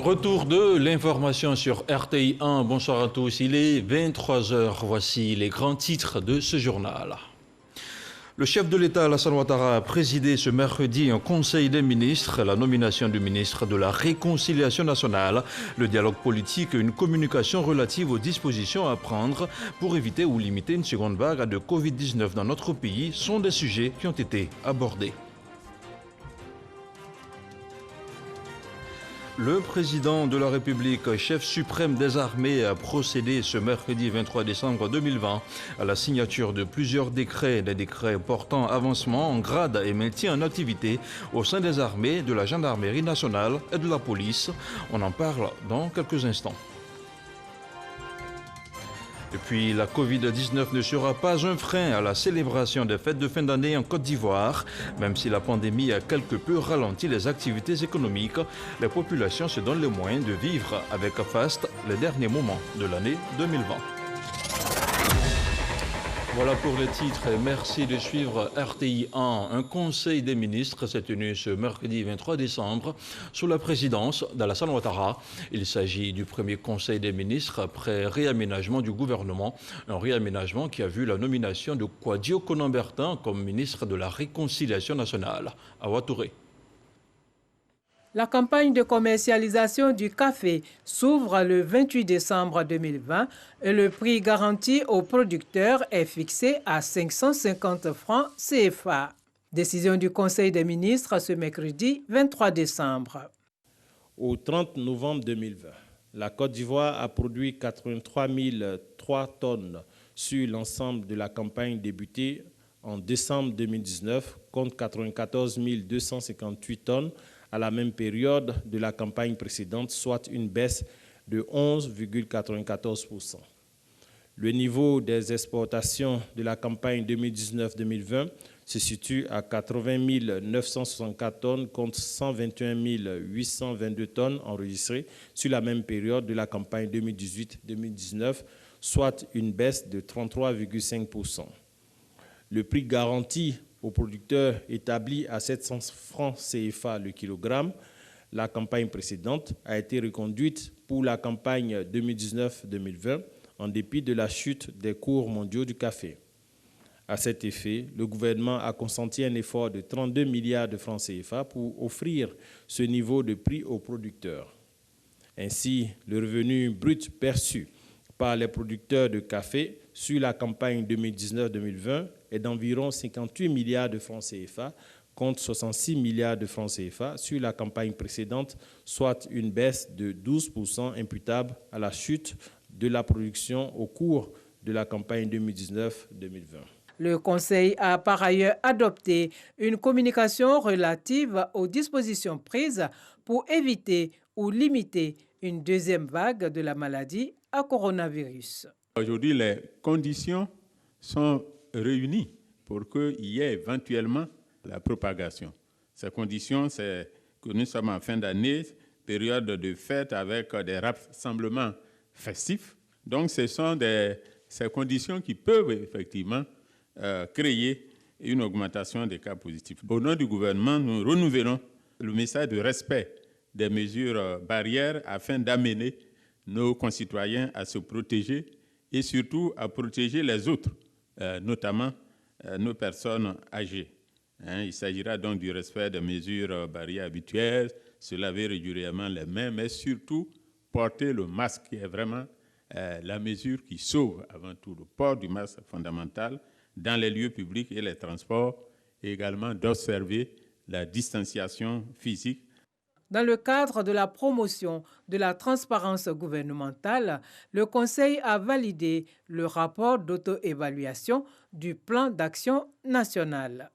Retour de l'information sur RTI 1. Bonsoir à tous, il est 23 heures. Voici les grands titres de ce journal. Le chef de l'État, Alassane Ouattara, a présidé ce mercredi un conseil des ministres, la nomination du ministre de la Réconciliation nationale, le dialogue politique et une communication relative aux dispositions à prendre pour éviter ou limiter une seconde vague de Covid-19 dans notre pays sont des sujets qui ont été abordés. Le président de la République, chef suprême des armées, a procédé ce mercredi 23 décembre 2020 à la signature de plusieurs décrets, des décrets portant avancement en grade et maintien en activité au sein des armées, de la gendarmerie nationale et de la police. On en parle dans quelques instants. Et puis, la Covid-19 ne sera pas un frein à la célébration des fêtes de fin d'année en Côte d'Ivoire. Même si la pandémie a quelque peu ralenti les activités économiques, les populations se donnent les moyens de vivre avec faste les derniers moments de l'année 2020. Voilà pour les titres. Merci de suivre RTI 1. Un conseil des ministres s'est tenu ce mercredi 23 décembre sous la présidence d'Alassane Ouattara. Il s'agit du premier conseil des ministres après réaménagement du gouvernement. Un réaménagement qui a vu la nomination de Kouadio Konan-Bertin comme ministre de la Réconciliation nationale. Awa Touré. La campagne de commercialisation du café s'ouvre le 28 décembre 2020 et le prix garanti aux producteurs est fixé à 550 francs CFA. Décision du Conseil des ministres ce mercredi 23 décembre. Au 30 novembre 2020, la Côte d'Ivoire a produit 83 003 tonnes sur l'ensemble de la campagne débutée en décembre 2019 contre 94 258 tonnes à la même période de la campagne précédente, soit une baisse de 11,94%. Le niveau des exportations de la campagne 2019-2020 se situe à 80 964 tonnes contre 121 822 tonnes enregistrées sur la même période de la campagne 2018-2019, soit une baisse de 33,5%. Le prix garanti aux producteurs établi à 700 francs CFA le kilogramme, la campagne précédente a été reconduite pour la campagne 2019-2020 en dépit de la chute des cours mondiaux du café. À cet effet, le gouvernement a consenti un effort de 32 milliards de francs CFA pour offrir ce niveau de prix aux producteurs. Ainsi, le revenu brut perçu par les producteurs de café sur la campagne 2019-2020 est d'environ 58 milliards de francs CFA contre 66 milliards de francs CFA sur la campagne précédente, soit une baisse de 12% imputable à la chute de la production au cours de la campagne 2019-2020. Le Conseil a par ailleurs adopté une communication relative aux dispositions prises pour éviter ou limiter une deuxième vague de la maladie à coronavirus. Aujourd'hui, les conditions sont réunies pour qu'il y ait éventuellement la propagation. Ces conditions, c'est que nous sommes en fin d'année, période de fête avec des rassemblements festifs. Donc, ce sont ces conditions qui peuvent effectivement créer une augmentation des cas positifs. Au nom du gouvernement, nous renouvelons le message de respect des mesures barrières afin d'amener nos concitoyens à se protéger et surtout à protéger les autres, notamment nos personnes âgées. Il s'agira donc du respect des mesures barrières habituelles, se laver régulièrement les mains, mais surtout porter le masque, qui est vraiment la mesure qui sauve avant tout. Le port du masque est fondamental dans les lieux publics et les transports, et également d'observer la distanciation physique. Dans le cadre de la promotion de la transparence gouvernementale, le Conseil a validé le rapport d'auto-évaluation du plan d'action national.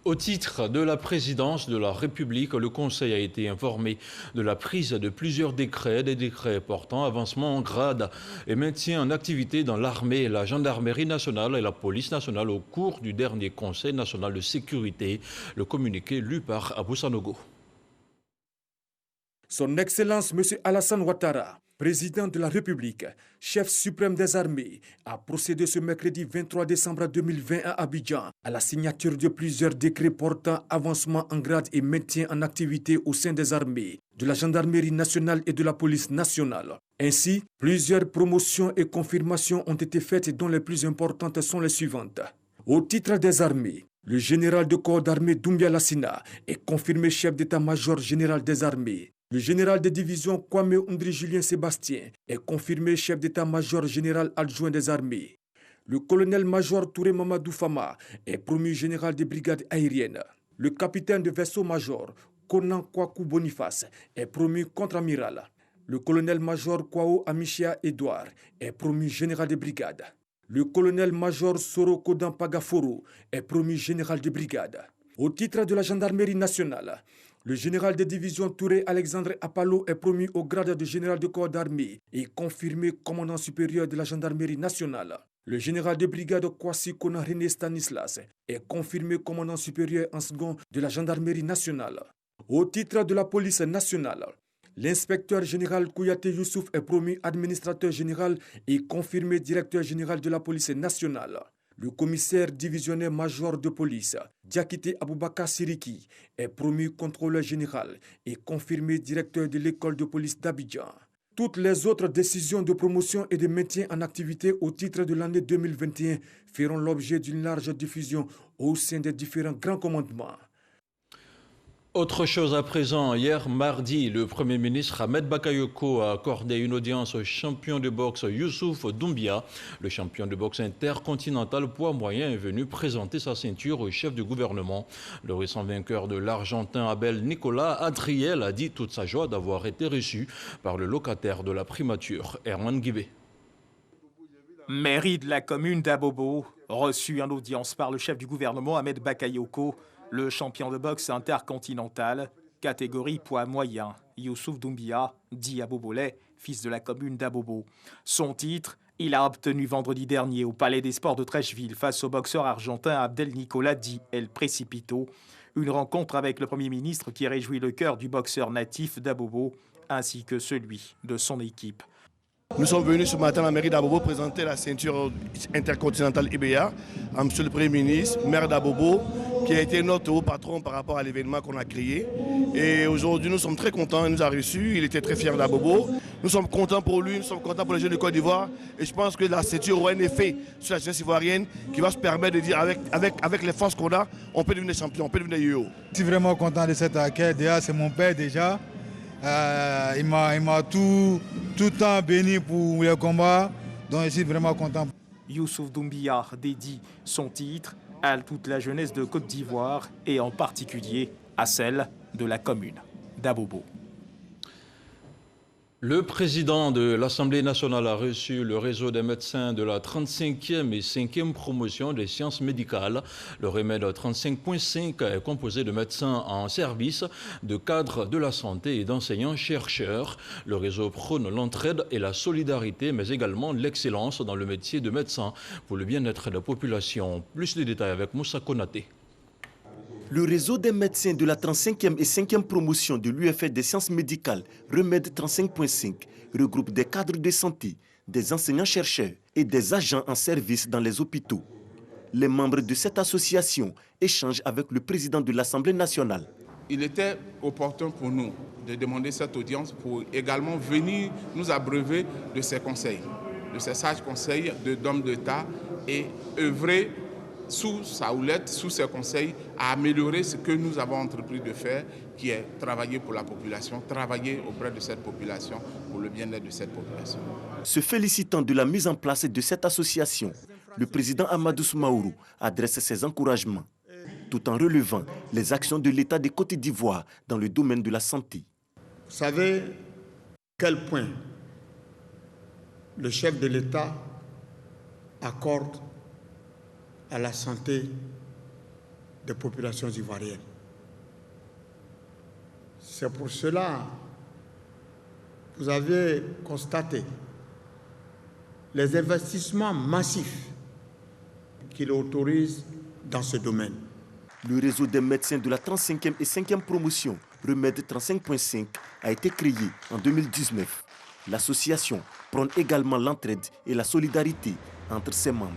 Au titre de la présidence de la République, le Conseil a été informé de la prise de plusieurs décrets, des décrets portant avancement en grade et maintien en activité dans l'armée, la gendarmerie nationale et la police nationale au cours du dernier Conseil national de sécurité. Le communiqué lu par Abou Sanogo. Son Excellence M. Alassane Ouattara, président de la République, chef suprême des armées, a procédé ce mercredi 23 décembre 2020 à Abidjan à la signature de plusieurs décrets portant avancement en grade et maintien en activité au sein des armées, de la gendarmerie nationale et de la police nationale. Ainsi, plusieurs promotions et confirmations ont été faites dont les plus importantes sont les suivantes. Au titre des armées, le général de corps d'armée Doumbia Lassina est confirmé chef d'état-major général des armées. Le général de division Kwame Undri Julien Sébastien est confirmé chef d'état-major général adjoint des armées. Le colonel-major Touré Mamadou Fama est promu général des brigades aériennes. Le capitaine de vaisseau-major Conan Kwaku Boniface est promu contre-amiral. Le colonel-major Kwao Amichia Edouard est promu général des brigades. Le colonel-major Soro Kodan Pagaforo est promu général de brigade. Au titre de la gendarmerie nationale, le général de division Touré Alexandre Apalo est promu au grade de général de corps d'armée et confirmé commandant supérieur de la gendarmerie nationale. Le général de brigade Kwasi Kona René Stanislas est confirmé commandant supérieur en second de la gendarmerie nationale. Au titre de la police nationale, l'inspecteur général Kouyaté Youssouf est promu administrateur général et confirmé directeur général de la police nationale. Le commissaire divisionnaire major de police, Diakité Aboubaka Siriki, est promu contrôleur général et confirmé directeur de l'école de police d'Abidjan. Toutes les autres décisions de promotion et de maintien en activité au titre de l'année 2021 feront l'objet d'une large diffusion au sein des différents grands commandements. Autre chose à présent, hier mardi, le Premier ministre Ahmed Bakayoko a accordé une audience au champion de boxe Youssouf Doumbia. Le champion de boxe intercontinental poids moyen est venu présenter sa ceinture au chef du gouvernement. Le récent vainqueur de l'Argentin Abel Nicolas Adriel a dit toute sa joie d'avoir été reçu par le locataire de la primature, Herman Guibé. Mairie de la commune d'Abobo, reçu en audience par le chef du gouvernement Ahmed Bakayoko. Le champion de boxe intercontinental, catégorie poids moyen, Youssouf Doumbia, dit Abobolais, fils de la commune d'Abobo. Son titre, il a obtenu vendredi dernier au Palais des Sports de Trècheville face au boxeur argentin Abdel Nicolas dit El Precipito. Une rencontre avec le Premier ministre qui réjouit le cœur du boxeur natif d'Abobo ainsi que celui de son équipe. Nous sommes venus ce matin à la mairie d'Abobo présenter la ceinture intercontinentale IBA à M. le Premier ministre, maire d'Abobo, qui a été notre haut patron par rapport à l'événement qu'on a créé. Et aujourd'hui, nous sommes très contents, il nous a reçus, il était très fier d'Abobo. Nous sommes contents pour lui, nous sommes contents pour les jeunes de Côte d'Ivoire. Et je pense que la ceinture aura un effet sur la jeunesse ivoirienne qui va se permettre de dire avec les forces qu'on a, on peut devenir champion, on peut devenir yo. Je suis vraiment content de cet accueil. Déjà, c'est mon père déjà. Il m'a tout le temps béni pour les combats, donc je suis vraiment content. Youssouf Doumbia dédie son titre à toute la jeunesse de Côte d'Ivoire et en particulier à celle de la commune d'Abobo. Le président de l'Assemblée nationale a reçu le réseau des médecins de la 35e et 5e promotion des sciences médicales. Le remède 35.5 est composé de médecins en service, de cadres de la santé et d'enseignants-chercheurs. Le réseau prône l'entraide et la solidarité, mais également l'excellence dans le métier de médecin pour le bien-être de la population. Plus de détails avec Moussa Konaté. Le réseau des médecins de la 35e et 5e promotion de l'UFR des sciences médicales, Remède 35.5, regroupe des cadres de santé, des enseignants-chercheurs et des agents en service dans les hôpitaux. Les membres de cette association échangent avec le président de l'Assemblée nationale. Il était opportun pour nous de demander cette audience pour également venir nous abreuver de ses conseils, de ses sages conseils d'hommes d'État et œuvrer sous sa houlette, sous ses conseils, à améliorer ce que nous avons entrepris de faire, qui est travailler pour la population, travailler auprès de cette population, pour le bien-être de cette population. Se félicitant de la mise en place de cette association, le président Amadou Soumaourou adresse ses encouragements, tout en relevant les actions de l'État de Côte d'Ivoire dans le domaine de la santé. Vous savez quel point le chef de l'État accorde à la santé des populations ivoiriennes. C'est pour cela que vous avez constaté les investissements massifs qu'il autorise dans ce domaine. Le réseau des médecins de la 35e et 5e promotion Remède 35.5 a été créé en 2019. L'association prône également l'entraide et la solidarité entre ses membres.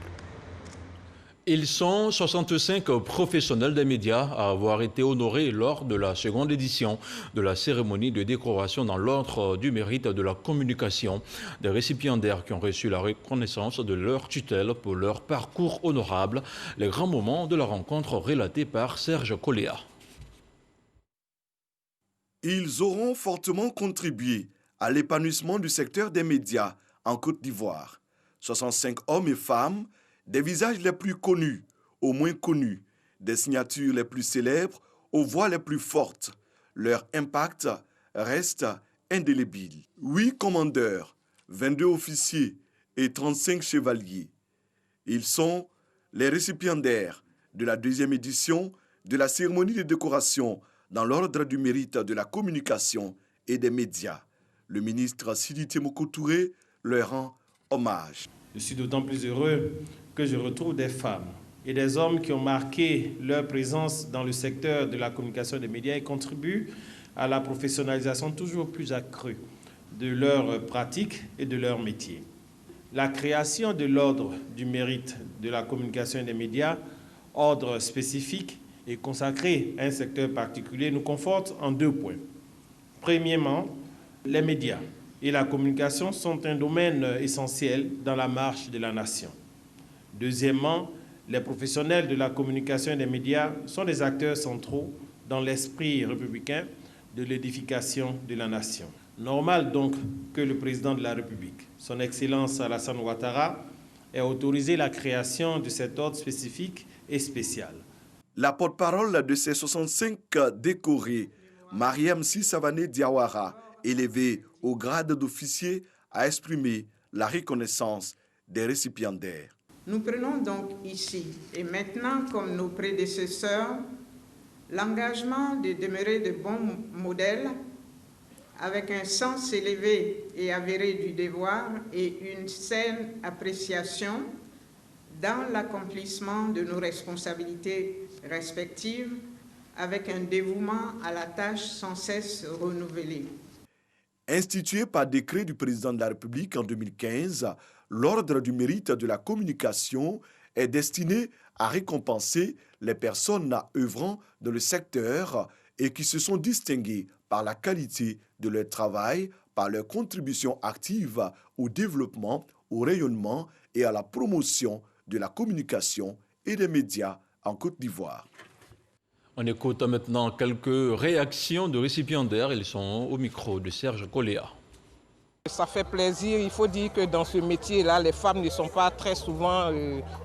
Ils sont 65 professionnels des médias à avoir été honorés lors de la seconde édition de la cérémonie de décoration dans l'ordre du mérite de la communication. Des récipiendaires qui ont reçu la reconnaissance de leur tutelle pour leur parcours honorable. Les grands moments de la rencontre relatés par Serge Coléa. Ils auront fortement contribué à l'épanouissement du secteur des médias en Côte d'Ivoire. 65 hommes et femmes, des visages les plus connus aux moins connus, des signatures les plus célèbres aux voix les plus fortes. Leur impact reste indélébile. 8 commandeurs, 22 officiers et 35 chevaliers. Ils sont les récipiendaires de la deuxième édition de la cérémonie de décoration dans l'ordre du mérite de la communication et des médias. Le ministre Sidiki Moko Touré leur rend hommage. Je suis d'autant plus heureux que je retrouve des femmes et des hommes qui ont marqué leur présence dans le secteur de la communication et des médias et contribuent à la professionnalisation toujours plus accrue de leurs pratiques et de leur métier. La création de l'ordre du mérite de la communication et des médias, ordre spécifique et consacré à un secteur particulier, nous conforte en 2 points. Premièrement, les médias et la communication sont un domaine essentiel dans la marche de la nation. Deuxièmement, les professionnels de la communication et des médias sont des acteurs centraux dans l'esprit républicain de l'édification de la nation. Normal donc que le président de la République, son Excellence Alassane Ouattara, ait autorisé la création de cet ordre spécifique et spécial. La porte-parole de ces 65 décorés, Mariam Sissavané Diawara, élevée au grade d'officier, a exprimé la reconnaissance des récipiendaires. Nous prenons donc ici et maintenant, comme nos prédécesseurs, l'engagement de demeurer de bons modèles avec un sens élevé et avéré du devoir et une saine appréciation dans l'accomplissement de nos responsabilités respectives avec un dévouement à la tâche sans cesse renouvelée. Institué par décret du président de la République en 2015, l'ordre du mérite de la communication est destiné à récompenser les personnes œuvrant dans le secteur et qui se sont distinguées par la qualité de leur travail, par leur contribution active au développement, au rayonnement et à la promotion de la communication et des médias en Côte d'Ivoire. On écoute maintenant quelques réactions de récipiendaires. Ils sont au micro de Serge Coléa. Ça fait plaisir. Il faut dire que dans ce métier-là, les femmes ne sont pas très souvent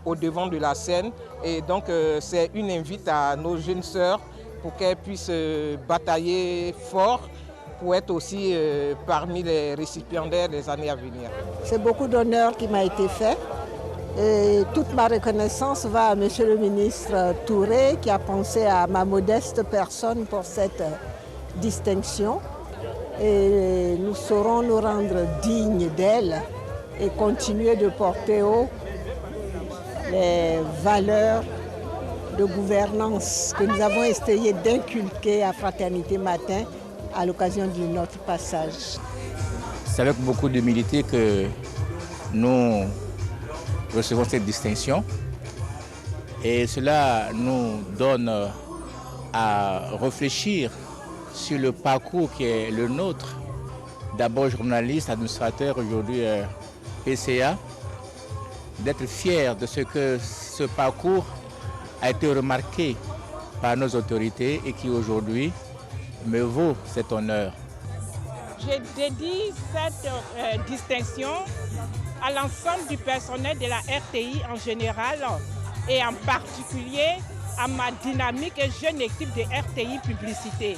au devant de la scène. Et donc, c'est une invite à nos jeunes sœurs pour qu'elles puissent batailler fort pour être aussi parmi les récipiendaires des années à venir. C'est beaucoup d'honneur qui m'a été fait. Et toute ma reconnaissance va à Monsieur le ministre Touré qui a pensé à ma modeste personne pour cette distinction. Et nous saurons nous rendre dignes d'elle et continuer de porter haut les valeurs de gouvernance que nous avons essayé d'inculquer à Fraternité Matin à l'occasion de notre passage. C'est avec beaucoup d'humilité que nous recevons cette distinction et cela nous donne à réfléchir sur le parcours qui est le nôtre. D'abord journaliste, administrateur, aujourd'hui PCA, d'être fier de ce que ce parcours a été remarqué par nos autorités et qui aujourd'hui me vaut cet honneur. Je dédie cette distinction à l'ensemble du personnel de la RTI en général et en particulier à ma dynamique et jeune équipe de RTI Publicité.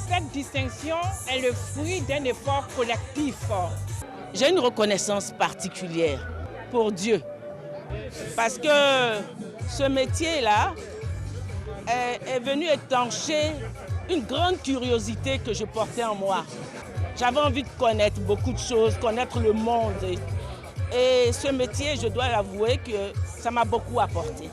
Cette distinction est le fruit d'un effort collectif. J'ai une reconnaissance particulière pour Dieu parce que ce métier-là est venu étancher une grande curiosité que je portais en moi. J'avais envie de connaître beaucoup de choses, connaître le monde. Et ce métier, je dois l'avouer que ça m'a beaucoup apporté.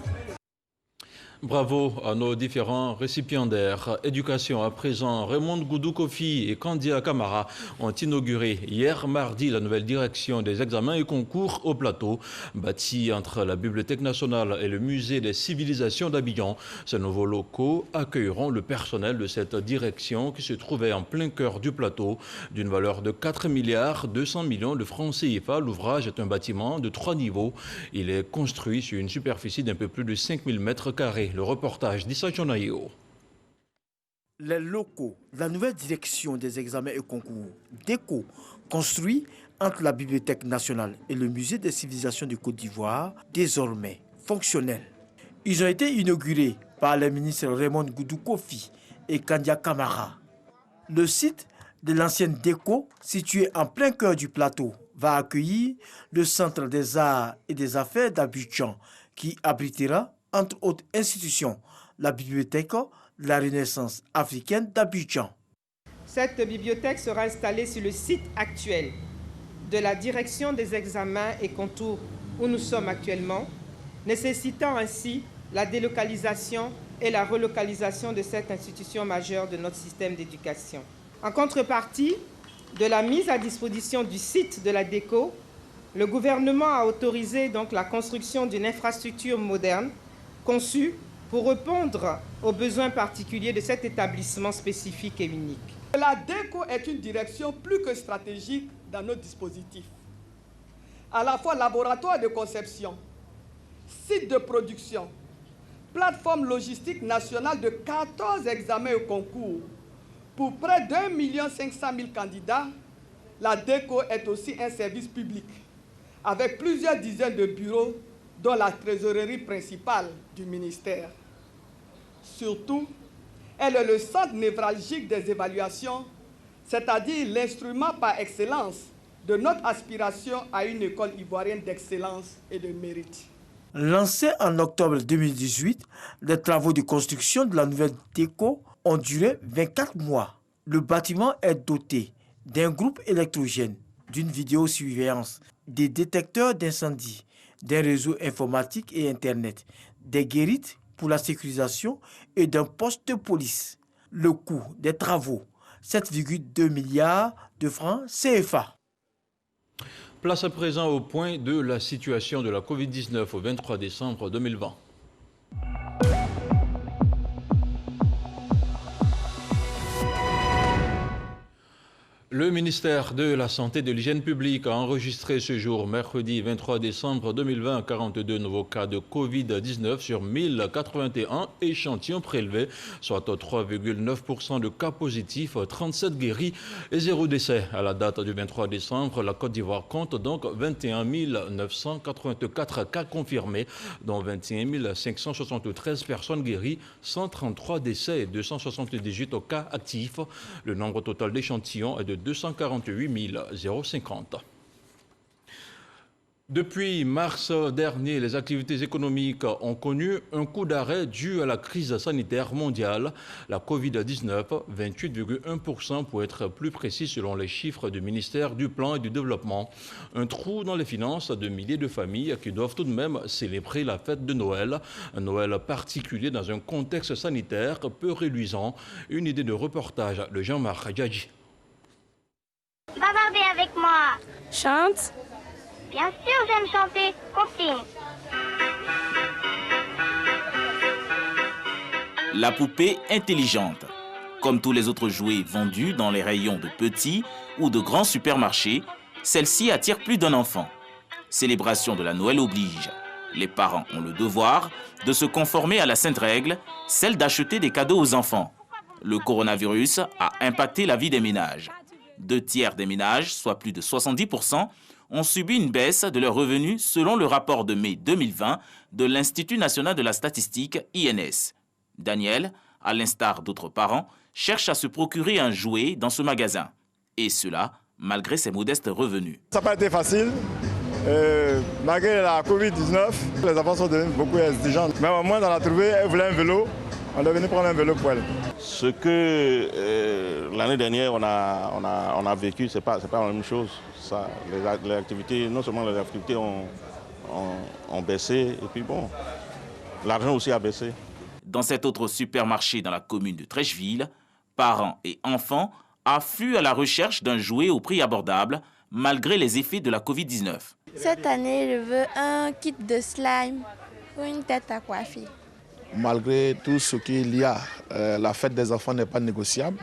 Bravo à nos différents récipiendaires. Éducation à présent, Raymond Goudou Kofi et Kandia Kamara ont inauguré hier mardi la nouvelle direction des examens et concours au plateau, bâtie entre la Bibliothèque nationale et le musée des civilisations d'Abidjan. Ces nouveaux locaux accueilleront le personnel de cette direction qui se trouvait en plein cœur du plateau. D'une valeur de 4 milliards 200 millions de francs CFA, l'ouvrage est un bâtiment de 3 niveaux. Il est construit sur une superficie d'un peu plus de 5000 mètres carrés. Le reportage d'Issa Jonaïo. Les locaux de la nouvelle direction des examens et concours, DECO, construits entre la Bibliothèque nationale et le musée des civilisations de Côte d'Ivoire, désormais fonctionnels. Ils ont été inaugurés par les ministres Raymond Goudou Kofi et Kandia Kamara. Le site de l'ancienne DECO, situé en plein cœur du plateau, va accueillir le Centre des arts et des affaires d'Abidjan, qui abritera entre autres institutions, la bibliothèque de la Renaissance africaine d'Abidjan. Cette bibliothèque sera installée sur le site actuel de la direction des examens et concours où nous sommes actuellement, nécessitant ainsi la délocalisation et la relocalisation de cette institution majeure de notre système d'éducation. En contrepartie de la mise à disposition du site de la DECO, le gouvernement a autorisé donc la construction d'une infrastructure moderne conçu pour répondre aux besoins particuliers de cet établissement spécifique et unique. La DECO est une direction plus que stratégique dans notre dispositif. À la fois laboratoire de conception, site de production, plateforme logistique nationale de 14 examens et concours pour près d'1 500 000 candidats, la DECO est aussi un service public avec plusieurs dizaines de bureaux dans la trésorerie principale du ministère. Surtout, elle est le centre névralgique des évaluations, c'est-à-dire l'instrument par excellence de notre aspiration à une école ivoirienne d'excellence et de mérite. Lancés en octobre 2018, les travaux de construction de la nouvelle DECO ont duré 24 mois. Le bâtiment est doté d'un groupe électrogène, d'une vidéosurveillance, des détecteurs d'incendie, d'un réseau informatique et Internet, des guérites pour la sécurisation et d'un poste de police. Le coût des travaux, 7,2 milliards de francs CFA. Place à présent au point de la situation de la Covid-19 au 23 décembre 2020. Le ministère de la Santé et de l'Hygiène publique a enregistré ce jour, mercredi 23 décembre 2020, 42 nouveaux cas de Covid-19 sur 1081 échantillons prélevés, soit 3,9% de cas positifs, 37 guéris et 0 décès. À la date du 23 décembre, la Côte d'Ivoire compte donc 21 984 cas confirmés, dont 21 573 personnes guéries, 133 décès et 278 cas actifs. Le nombre total d'échantillons est de 248 050. Depuis mars dernier, les activités économiques ont connu un coup d'arrêt dû à la crise sanitaire mondiale. La Covid-19, 28,1% pour être plus précis selon les chiffres du ministère du Plan et du Développement. Un trou dans les finances de milliers de familles qui doivent tout de même célébrer la fête de Noël. Un Noël particulier dans un contexte sanitaire peu réluisant. Une idée de reportage de Jean-Marc Djadji. Bavardez avec moi. Chante. Bien sûr, j'aime chanter. Continue. La poupée intelligente. Comme tous les autres jouets vendus dans les rayons de petits ou de grands supermarchés, celle-ci attire plus d'un enfant. Célébration de la Noël oblige. Les parents ont le devoir de se conformer à la sainte règle, celle d'acheter des cadeaux aux enfants. Le coronavirus a impacté la vie des ménages. 2 tiers des ménages, soit plus de 70%, ont subi une baisse de leurs revenus selon le rapport de mai 2020 de l'Institut national de la statistique, INS. Daniel, à l'instar d'autres parents, cherche à se procurer un jouet dans ce magasin. Et cela, malgré ses modestes revenus. Ça n'a pas été facile. Malgré la Covid-19, les enfants sont devenus beaucoup exigeants. Mais au moins, on a trouvé, elle voulait un vélo. On est venu prendre un vélo pour elle. Ce que l'année dernière on a vécu, c'est pas la même chose. Ça, les activités, non seulement les activités ont baissé, et puis bon, l'argent aussi a baissé. Dans cet autre supermarché dans la commune de Trècheville, parents et enfants affluent à la recherche d'un jouet au prix abordable, malgré les effets de la Covid-19. Cette année, je veux un kit de slime ou une tête à coiffer. Malgré tout ce qu'il y a, la fête des enfants n'est pas négociable.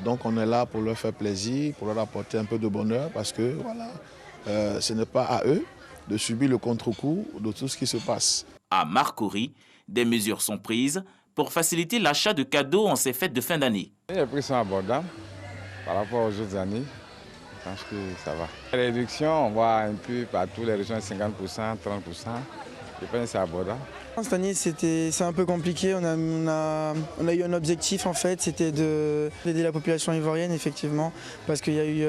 Donc on est là pour leur faire plaisir, pour leur apporter un peu de bonheur, parce que voilà, ce n'est pas à eux de subir le contre-coup de tout ce qui se passe. À Marcory, des mesures sont prises pour faciliter l'achat de cadeaux en ces fêtes de fin d'année. Les prix sont abordables par rapport aux autres années. Je pense que ça va. Les réductions, on voit un peu partout, les réductions 50%, 30%. Je pense que c'est abordable. Cette année, c'est un peu compliqué. On a eu un objectif, en fait, c'était d'aider la population ivoirienne, effectivement, parce qu'il y a eu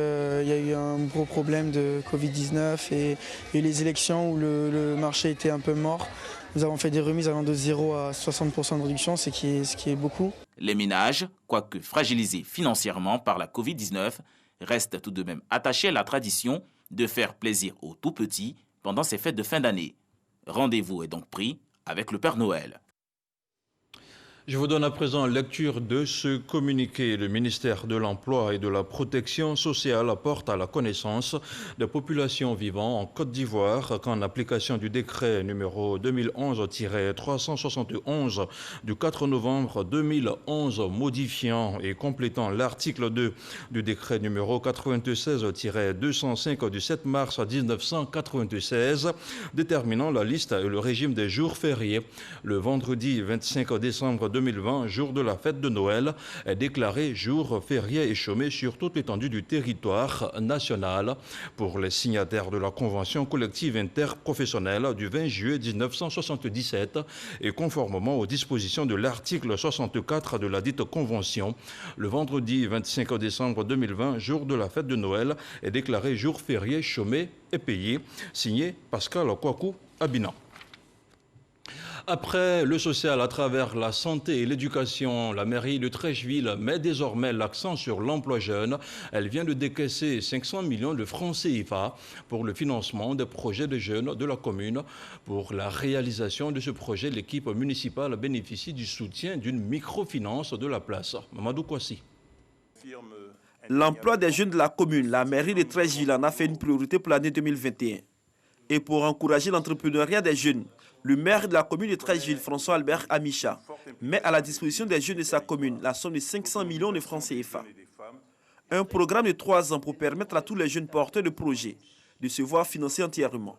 un gros problème de Covid-19 et les élections où le marché était un peu mort. Nous avons fait des remises allant de 0 à 60% de réduction, ce qui est beaucoup. Les ménages, quoique fragilisés financièrement par la Covid-19, restent tout de même attachés à la tradition de faire plaisir aux tout-petits pendant ces fêtes de fin d'année. Rendez-vous est donc pris avec le Père Noël. Je vous donne à présent lecture de ce communiqué. Le ministère de l'Emploi et de la Protection sociale apporte à la connaissance des populations vivant en Côte d'Ivoire qu'en application du décret numéro 2011-371 du 4 novembre 2011 modifiant et complétant l'article 2 du décret numéro 96-205 du 7 mars 1996 déterminant la liste et le régime des jours fériés. Le vendredi 25 décembre 2020, jour de la fête de Noël, est déclaré jour férié et chômé sur toute l'étendue du territoire national pour les signataires de la convention collective interprofessionnelle du 20 juillet 1977 et conformément aux dispositions de l'article 64 de la dite convention. Le vendredi 25 décembre 2020, jour de la fête de Noël, est déclaré jour férié, chômé et payé. Signé Pascal Kwaku Abinan. Après le social à travers la santé et l'éducation, la mairie de Trècheville met désormais l'accent sur l'emploi jeune. Elle vient de décaisser 500 millions de francs CFA pour le financement des projets de jeunes de la commune. Pour la réalisation de ce projet, l'équipe municipale bénéficie du soutien d'une microfinance de la place. Mamadou Kouassi. L'emploi des jeunes de la commune, la mairie de Trècheville en a fait une priorité pour l'année 2021. Et pour encourager l'entrepreneuriat des jeunes, le maire de la commune de Trècheville, François-Albert Amicha, met à la disposition des jeunes de sa commune la somme de 500 millions de francs CFA. Un programme de 3 ans pour permettre à tous les jeunes porteurs de projets de se voir financés entièrement.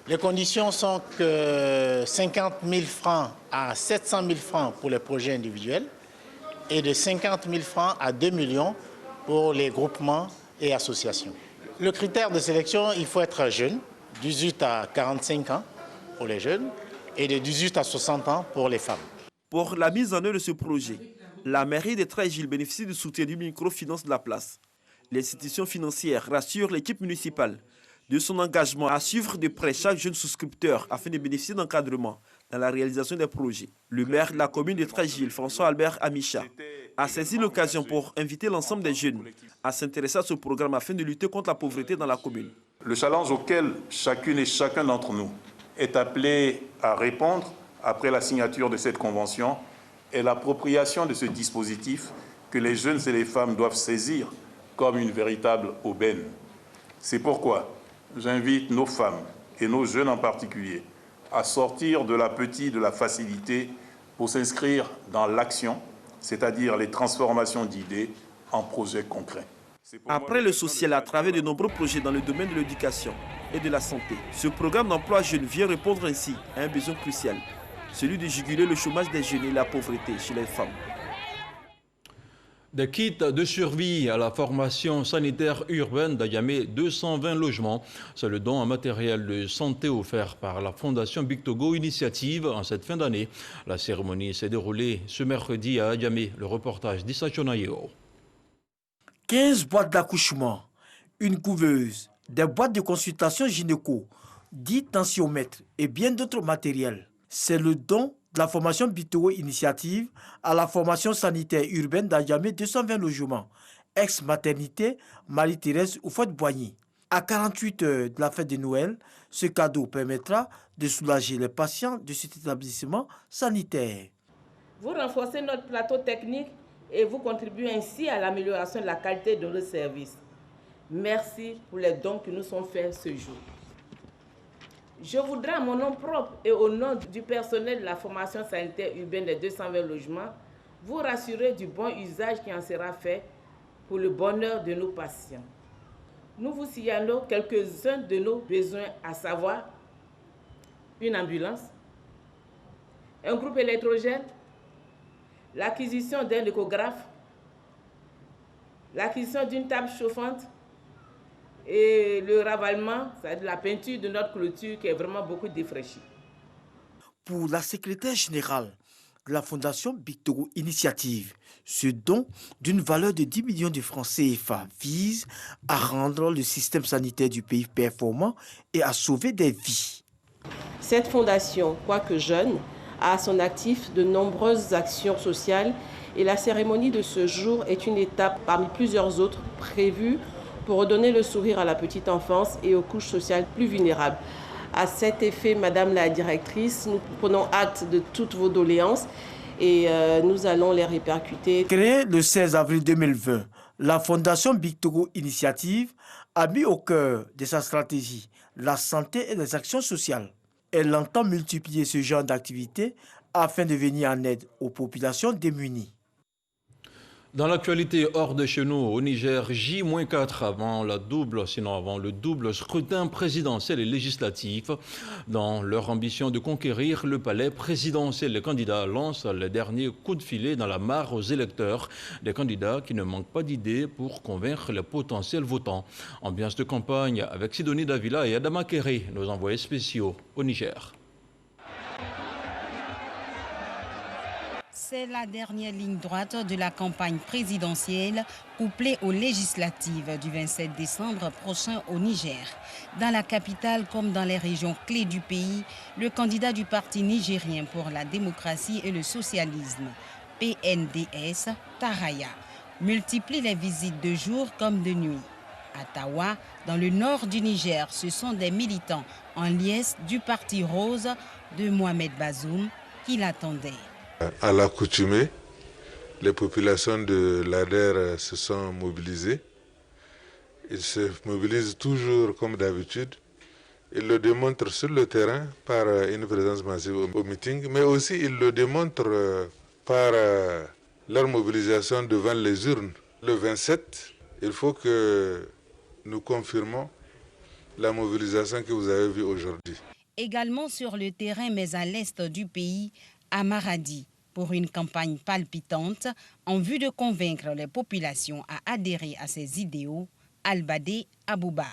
Les conditions sont que 50 000 francs à 700 000 francs pour les projets individuels et de 50 000 francs à 2 millions pour les groupements et associations. Le critère de sélection, il faut être jeune, 18 à 45 ans pour les jeunes et de 18 à 60 ans pour les femmes. Pour la mise en œuvre de ce projet, la mairie de Trècheville bénéficie du soutien du microfinance de la place. L'institution financière rassure l'équipe municipale de son engagement à suivre de près chaque jeune souscripteur afin de bénéficier d'encadrement dans la réalisation des projets. Le maire de la commune de Trècheville, François-Albert Amicha, a saisi l'occasion pour inviter l'ensemble des jeunes à s'intéresser à ce programme afin de lutter contre la pauvreté dans la commune. Le challenge auquel chacune et chacun d'entre nous est appelé à répondre après la signature de cette convention est l'appropriation de ce dispositif que les jeunes et les femmes doivent saisir comme une véritable aubaine. C'est pourquoi j'invite nos femmes et nos jeunes en particulier à sortir de l'appétit de la facilité pour s'inscrire dans l'action, c'est-à-dire les transformations d'idées en projets concrets. Après le social à travers de nombreux projets dans le domaine de l'éducation et de la santé, ce programme d'emploi jeune vient répondre ainsi à un besoin crucial, celui de juguler le chômage des jeunes et la pauvreté chez les femmes. Des kits de survie à la formation sanitaire urbaine d'Ayamé, 220 logements. C'est le don en matériel de santé offert par la Fondation Big Togo Initiative en cette fin d'année. La cérémonie s'est déroulée ce mercredi à Ayamé. Le reportage d'Issa Chonayo. 15 boîtes d'accouchement, une couveuse, des boîtes de consultation gynéco, 10 tensiomètres et bien d'autres matériels. C'est le don de la formation Big Togo Initiative à la formation sanitaire urbaine d'Ayamé, 220 logements, ex-maternité Marie-Thérèse Oufouette-Boigny. À 48 heures de la fête de Noël, ce cadeau permettra de soulager les patients de cet établissement sanitaire. Vous renforcez notre plateau technique et vous contribuez ainsi à l'amélioration de la qualité de nos services. Merci pour les dons qui nous sont faits ce jour. Je voudrais, à mon nom propre et au nom du personnel de la formation sanitaire urbaine des 220 logements, vous rassurer du bon usage qui en sera fait pour le bonheur de nos patients. Nous vous signalons quelques-uns de nos besoins, à savoir une ambulance, un groupe électrogène, l'acquisition d'un échographe, l'acquisition d'une table chauffante et le ravalement, c'est-à-dire la peinture de notre clôture qui est vraiment beaucoup défraîchie. Pour la secrétaire générale de la Fondation Bictoro Initiative, ce don d'une valeur de 10 millions de francs CFA vise à rendre le système sanitaire du pays performant et à sauver des vies. Cette fondation, quoique jeune, a à son actif de nombreuses actions sociales et la cérémonie de ce jour est une étape parmi plusieurs autres prévues pour redonner le sourire à la petite enfance et aux couches sociales plus vulnérables. À cet effet, Madame la directrice, nous prenons acte de toutes vos doléances et nous allons les répercuter. Créée le 16 avril 2020, la Fondation Bictoro Initiative a mis au cœur de sa stratégie la santé et les actions sociales. Elle entend multiplier ce genre d'activités afin de venir en aide aux populations démunies. Dans l'actualité hors de chez nous, au Niger, J-4 avant le double scrutin présidentiel et législatif. Dans leur ambition de conquérir le palais présidentiel, les candidats lancent les derniers coups de filet dans la mare aux électeurs. Des candidats qui ne manquent pas d'idées pour convaincre les potentiels votants. Ambiance de campagne avec Sidonie Davila et Adama Kéré, nos envoyés spéciaux au Niger. C'est la dernière ligne droite de la campagne présidentielle couplée aux législatives du 27 décembre prochain au Niger. Dans la capitale comme dans les régions clés du pays, le candidat du Parti nigérien pour la démocratie et le socialisme, PNDS, Taraya, multiplie les visites de jour comme de nuit. À Tawa, dans le nord du Niger, ce sont des militants en liesse du Parti rose de Mohamed Bazoum qui l'attendaient. À l'accoutumée, les populations de l'ADER se sont mobilisées. Ils se mobilisent toujours comme d'habitude. Ils le démontrent sur le terrain par une présence massive au meeting, mais aussi ils le démontrent par leur mobilisation devant les urnes. Le 27, il faut que nous confirmons la mobilisation que vous avez vue aujourd'hui. Également sur le terrain, mais à l'est du pays, à Maradi, pour une campagne palpitante en vue de convaincre les populations à adhérer à ses idéaux, Albadé Abouba,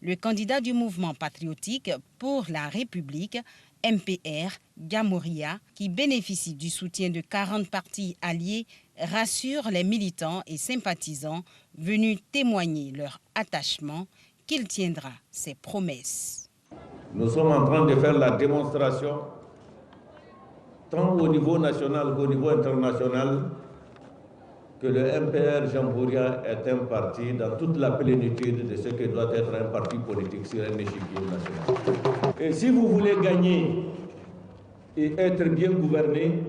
le candidat du mouvement patriotique pour la République, MPR Gamoria, qui bénéficie du soutien de 40 partis alliés, rassure les militants et sympathisants venus témoigner leur attachement qu'il tiendra ses promesses. Nous sommes en train de faire la démonstration tant au niveau national qu'au niveau international, que le MPR Jamhouria est un parti dans toute la plénitude de ce que doit être un parti politique sur un échiquier national. Et si vous voulez gagner et être bien gouverné,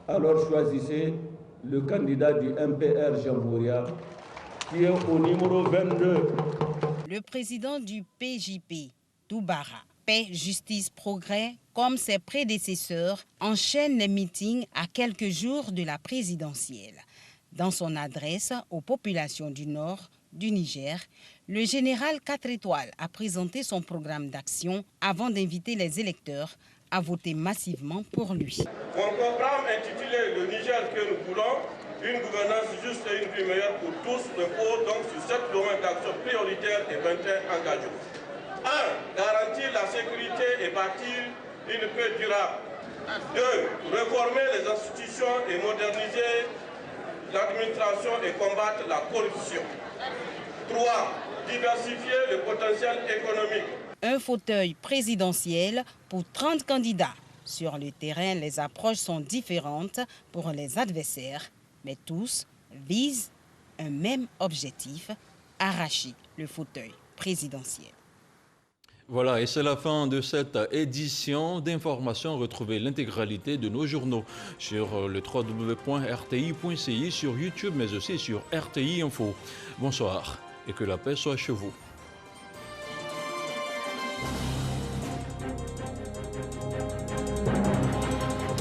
alors choisissez le candidat du MPR Jamhouria, qui est au numéro 22. Le président du PJP, Toubara, Paix, Justice, Progrès, comme ses prédécesseurs, enchaîne les meetings à quelques jours de la présidentielle. Dans son adresse aux populations du nord du Niger, le général 4 étoiles a présenté son programme d'action avant d'inviter les électeurs à voter massivement pour lui. Mon programme intitulé « Le Niger que nous voulons, une gouvernance juste et une vie meilleure pour tous » repose donc sur 7 domaines d'action prioritaires et 21 engagements. 1. Garantir la sécurité et bâtir une paix durable. 2. Réformer les institutions et moderniser l'administration et combattre la corruption. 3. Diversifier le potentiel économique. Un fauteuil présidentiel pour 30 candidats. Sur le terrain, les approches sont différentes pour les adversaires, mais tous visent un même objectif, arracher le fauteuil présidentiel. Voilà, et c'est la fin de cette édition d'information. Retrouvez l'intégralité de nos journaux sur le www.rti.ci, sur YouTube, mais aussi sur RTI Info. Bonsoir et que la paix soit chez vous.